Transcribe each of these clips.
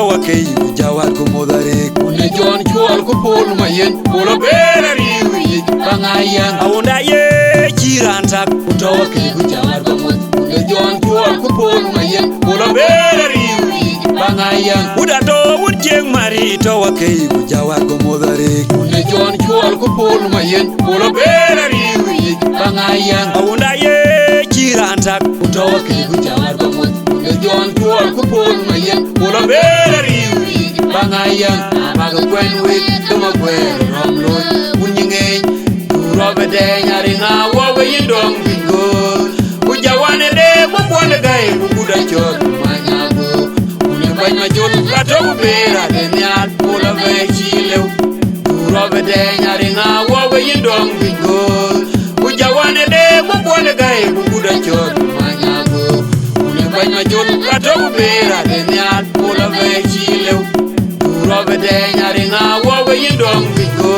tawa kei jawar ko modare Une John Chol ko pol mayen Polo bera riwi Bangayan awunda ye chirantak Utawa kei jawar ko mod Une John Chol ko pol mayen Polo bera riwi Bangayan uda to wudjeng mari tawa kei jawar ko modare Une John Chol ko pol mayen Polo bera riwi Bangayan awunda ye chirantak Utawa kei jawar ko mod Une John Chol ko pol mayen Polo bera riwi Bangayan Amaga kwen wik Duma kwen romloy Unyingeng Robe de nyari nga wobe yindong bingo Ujawane de mokwane gai Bukuda chot manyago Unibany majot Kato kubera de nyat Pula vechilew Robe de nyari nga wobe yindong bingo Ujawane de mokwane gai Bukuda chot manyago Unibany majot Kato kubera de nyat Pula vechilew Robe de nyari nga wobe yindong bingo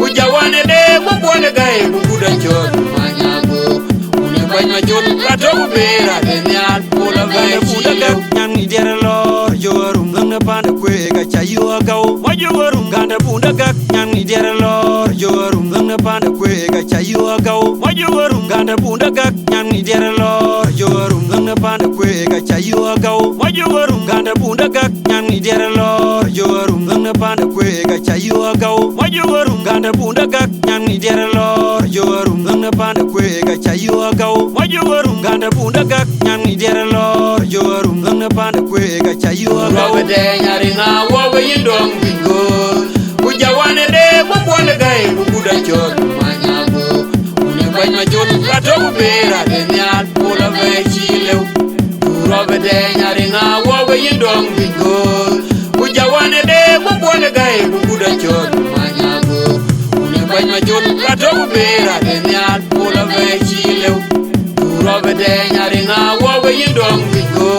Ujawane de mokwane gai Bukuda chot manyago Unibany majot Kato kubera de nyat Pula vechilew nyang jere lor jorum ngana pande kwe ga chayu agau majorum ganda bunda gak nyang jere lor jorum ngana pande kwe ga chayu agau majorum ganda bunda gak nyang jere lor jorum ngana pande kwe ga chayu agau majorum ganda bunda gak nyang jere lor jorum ngana pande kwe ga chayu agau majorum ganda bunda gak nyang jere lor jorum ngana pande kwe ga chayu agau majorum ganda bunda gak nyang jere lor jorum ngana pande kwe ga chayu agau Robe de nyari nga wobe yindong bingo Ujawane de mokwane gai Bukuda chot manyago Unibany majot Kato kubera de nyat Pula vechilew Robe de nyari nga wobe yindong bingo Ujawane de mokwane gai Bukuda chot manyago Unibany majot Kato kubera de nyat Pula vechilew Robe de nyari nga wobe yindong bingo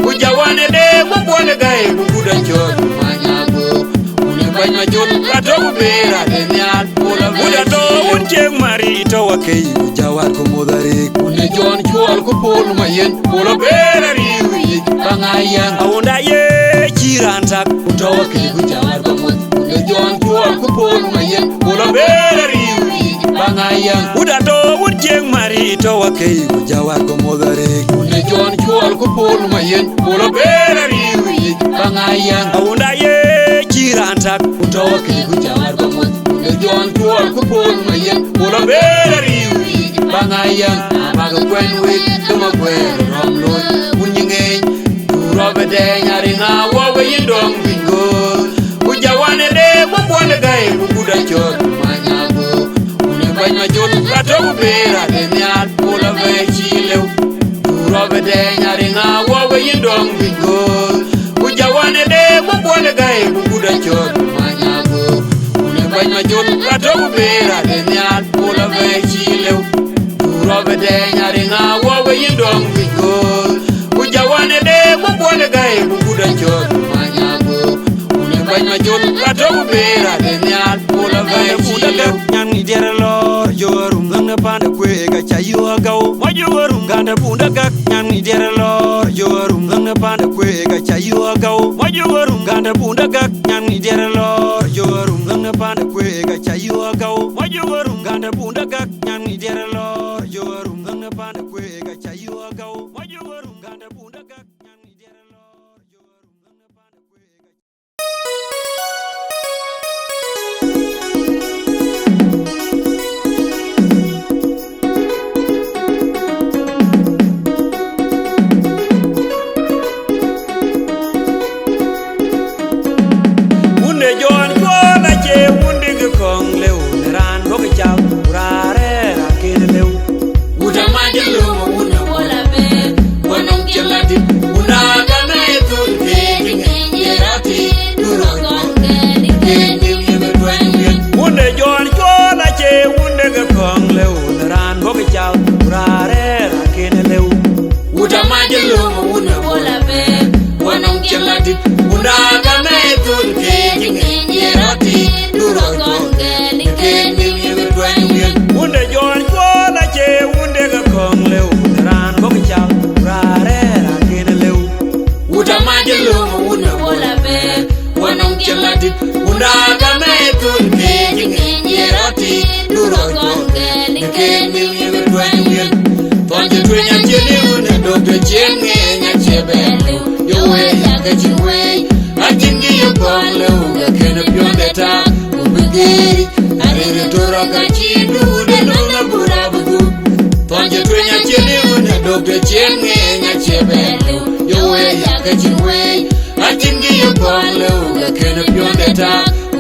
Ujawane de mokwane gai Bukuda chot manyago Unibany majot Kato kubera de nyat Pula uda to vechilew wudjeng mari tawa kei jawar ko modare Une John Chol ko pol mayen Polo bera riwi Bangayan awunda ye chirantak Utawa kei jawar ko mod Une John Chol ko pol mayen Polo bera riwi Bangayan uda to wudjeng mari tawa kei jawar ko modare Une John Chol ko pol mayen Polo bera riwi Bangayan awunda ye chirantak Utawa kei jawar ko mod Une John Chol ko pol mayen Polo bera riwi Bangayan Amaga kwen wik Duma kwen romloy Unyingeng Robe de nyari nga wobe yindong bingo Ujawane de mokwane gai Bukuda chot manyago Unibany majot Kato kubera de nyat Pula vechilew Robe de nyari nga wobe yindong bingo Ujawane de mokwane gai Bukuda chot manyago Unibany majot Kato kubera de nyat Pula vechilew Robe de nyari nga wobe yindong bingo Ujawane de mokwane gai Bukuda chot manyago Unibany majot Kato kubera de nyat Pula vechilew nyang jere lor jorum ngana pande kwe ga chayu agau majorum ganda bunda gak nyang jere lor jorum ngana pande kwe ga chayu agau majorum ganda bunda gak nyang jere lor jorum ngana pande kwe ga chayu agau majorum ganda bunda gak nyang jere lor jorum ngana pande kwe ga chayu agau majorum ganda bunda gak nyang jere lor jorum ngana pande kwe ga Unde John Chol ache undig kong lew ran bok cham rare rakir lew Uta majelo una bola be Wana chenge nya chebelu yo we ya ka chiwe ajingi yo bolu ga ken pyondeta ubigeri arere toraka chidu de nona burabu tonje twenya chelu na dokte chenge nya chebelu yo we ya ka chiwe ajingi yo bolu ga ken pyondeta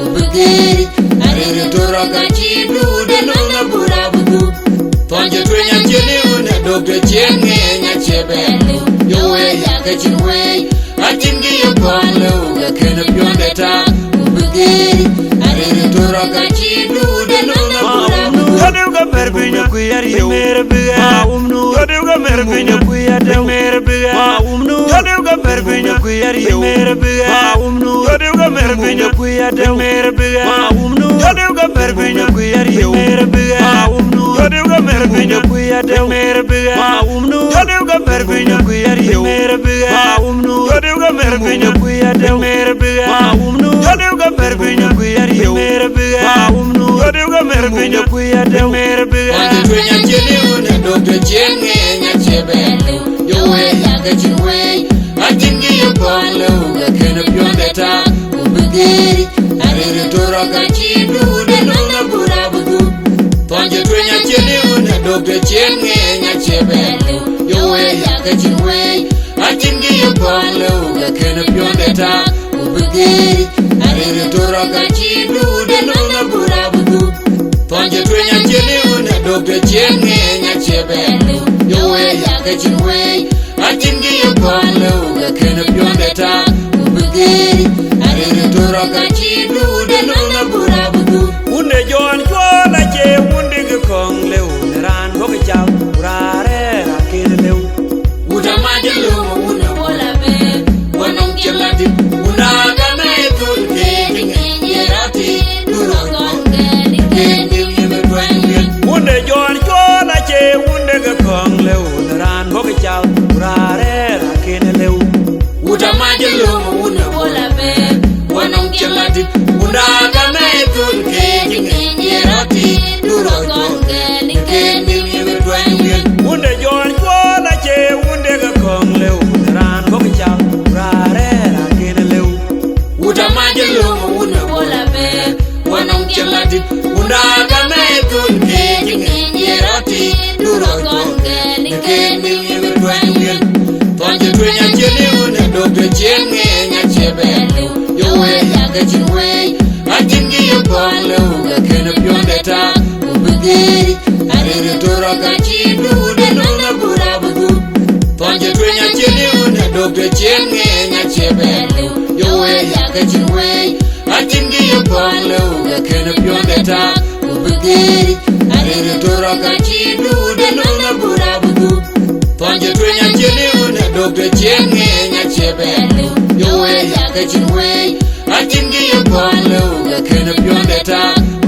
ubigeri arere toraka chidu de nona burabu tonje twenya chelu na dokte chenge nya chebelu yo we ya ka chiwe ajingi yo bolu ga ken pyondeta ubigeri arere toraka chidu de nona burabu Kadeuga merbinya kuyariyo Maumnu Kadeuga merbinya kuyade Maumnu Kadeuga merbinya kuyariyo Maumnu Kadeuga merbinya kuyade Maumnu Kadeuga merbinya kuyariyo Maumnu Kadeuga merbinya kuyade Maumnu Kadeuga merbinya kuyariyo Maumnu Kadeuga merbinya kuyade Maumnu Kadeuga merbinya kuyariyo Maumnu Kadeuga merbinya kuyade Tonje twenya chelu na dokte chenge nya chebelu yo we ya ka chiwe ajingi yo bolu ga ken pyondeta ubigeri arere toraka chidu de nona burabu tonje twenya chelu na dokte chenge nya chebelu yo we ya ka chiwe ajingi yo bolu ga ken pyondeta ubigeri arere toraka chidu de nona burabu tonje twenya chelu na dokte chenge nya chebelu yo we ya ka chiwe ajingi yo bolu ga ken pyondeta ubigeri arere toraka chidu de nona burabu Unde John Chola che unde ge kong leu ran go ge chao urare ra kin leu uda majelu una bola be wanong chelati una ga na etul ke ngerati duro gonge kendi yeme twanye Unde John Chola che unde ge kong leu ran go ge chao urare ra kin leu uda majelu una bola be wanong chelati una ga na etul ke ngerati duro gonge kendi yeme twanye Unde John Chola che unde ge kong leu ran go ge chao urare ra kin leu uda majelu una bola be wanong chelati una ga na etul ke ngerati duro gonge kendi yeme twanye tonje twenya chelu na dokte chenge nya chebelu yo we ya ka chiwe ajingi yo bolu ga ken pyondeta ubigeri arere toraka chidu de nona burabu tonje twenya chelu na dokte chenge nya chebelu yo we ya ka chiwe ajingi yo bolu ga ken pyondeta ubigeri arere toraka chidu de nona burabu tonje twenya chelu na dokte chenge nya chebelu yo we ya ka chiwe ajingi yo bolu ga ken pyondeta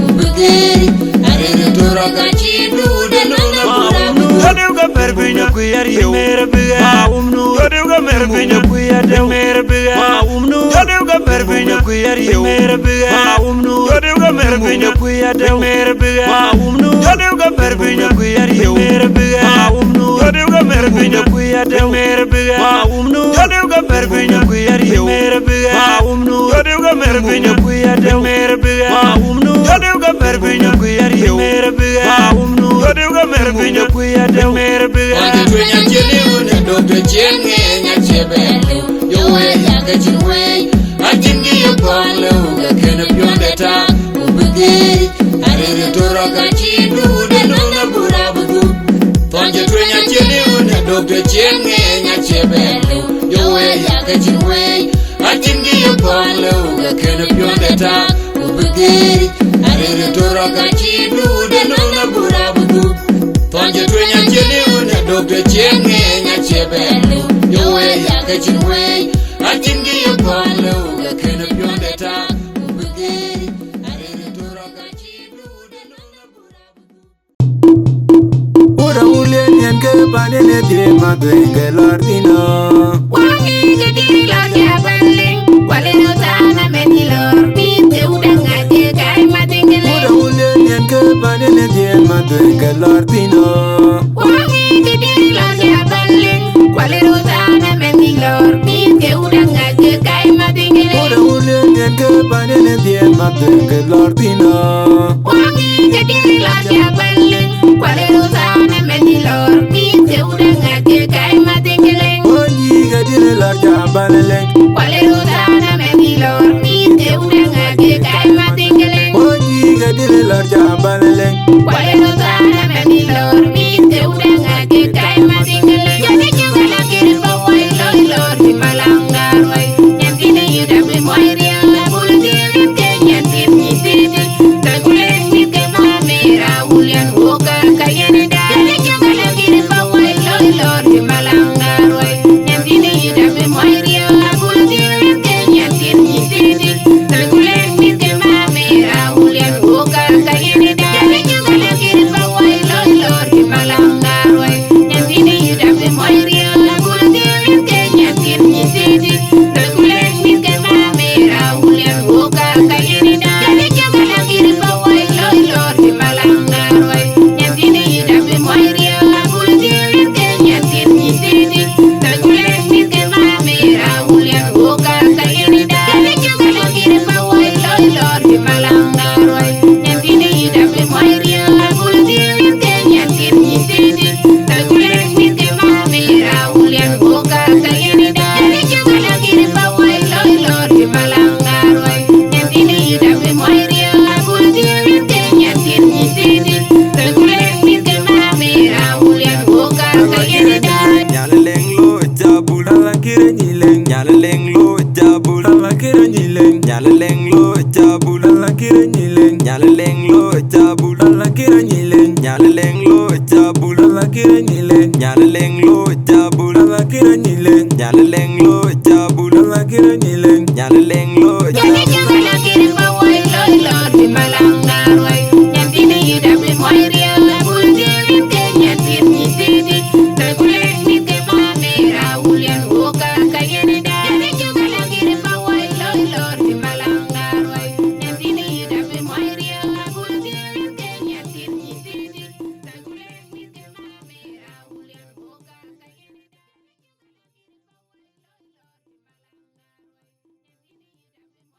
ubigeri arere toraka chidu de nona burabu Kadeuga merbinya kuyariyo Maumnu Kadeuga merbinya kuyade Maumnu Kadeuga merbinya kuyariyo Maumnu Kadeuga merbinya kuyade Maumnu Kadeuga merbinya kuyariyo Maumnu Kadeuga merbinya kuyade Maumnu Kadeuga merbinya kuyariyo Maumnu Kadeuga merbinya kuyade Maumnu Kadeuga merbinya kuyariyo Maumnu Kadeuga merbinya kuyade tonje twenya chelu na dokte chenge nya chebelu yo we ya ka chiwe ajingi yo bolu ga ken pyondeta ubigeri arere toraka chidu de nona burabu tonje twenya chelu na dokte chenge nya chebelu yo we ya ka chiwe ajingi yo bolu ga ken pyondeta ubigeri arere toraka chidu de nona burabu tonje twenya chelu na dokte chenge nya chebelu yo we ya ka chiwe ajingi yo bolu ga ken pyondeta ubigeri arere toraka chidu de nona burabu Ura ulien yen ke panene die madenge lardino Wangi jadi lo jabaling, wale no tana menilor, pinte udang aja kai matingele. Ura ulien yen ke panene die madenge lardino Wangi jadi lo jabaling, wale no Denge lortina Wangi jadi la jabalin kwale rosana menilor pite udanga ke kai matingeleng Wangi gadile la jabaleleng kwale rosana menilor pite udanga ke kai matingeleng Wangi gadile la jabaleleng kwale rosana menilor pite udanga ke kai matingeleng jadi jugala kiri bawai loi lor di malangar wai nyantine yuda be moiria bulti ke nyantin nyititi tagulen ke mamera ulian woka kayene da jadi jugala kiri bawai loi lor di malangar wai nyantine yuda be moiria bulti ke nyantin nyititi tagulen ke mamera ulian woka kayene da jadi jugala kiri bawai loi lor di malangar wai nyantine yuda be moiria bulti ke nyantin nyititi tagulen ke mamera ulian woka kayene da jadi jugala kiri bawai loi lor di malangar wai nyantine yuda be moiria bulti ke nyantin nyititi tagulen ke mamera ulian woka kayene da jadi jugala kiri bawai loi lor di malangar wai nyantine yuda be moiria bulti ke nyantin nyititi tagulen ke mamera ulian woka kayene da jadi jugala kiri bawai loi lor di malangar wai nyantine yuda be moiria bulti ke nyantin nyititi tagulen ke mamera ulian woka kayene da Nyaleleng lo jabul ala kira nyileng Nyaleleng lo jabul ala kira nyileng Nyaleleng lo jabul ala kira nyileng Nyaleleng lo jabul ala kira nyileng Nyaleleng lo jabul ala kira nyileng Nyaleleng lo jabul ala kira nyileng Nyaleleng lo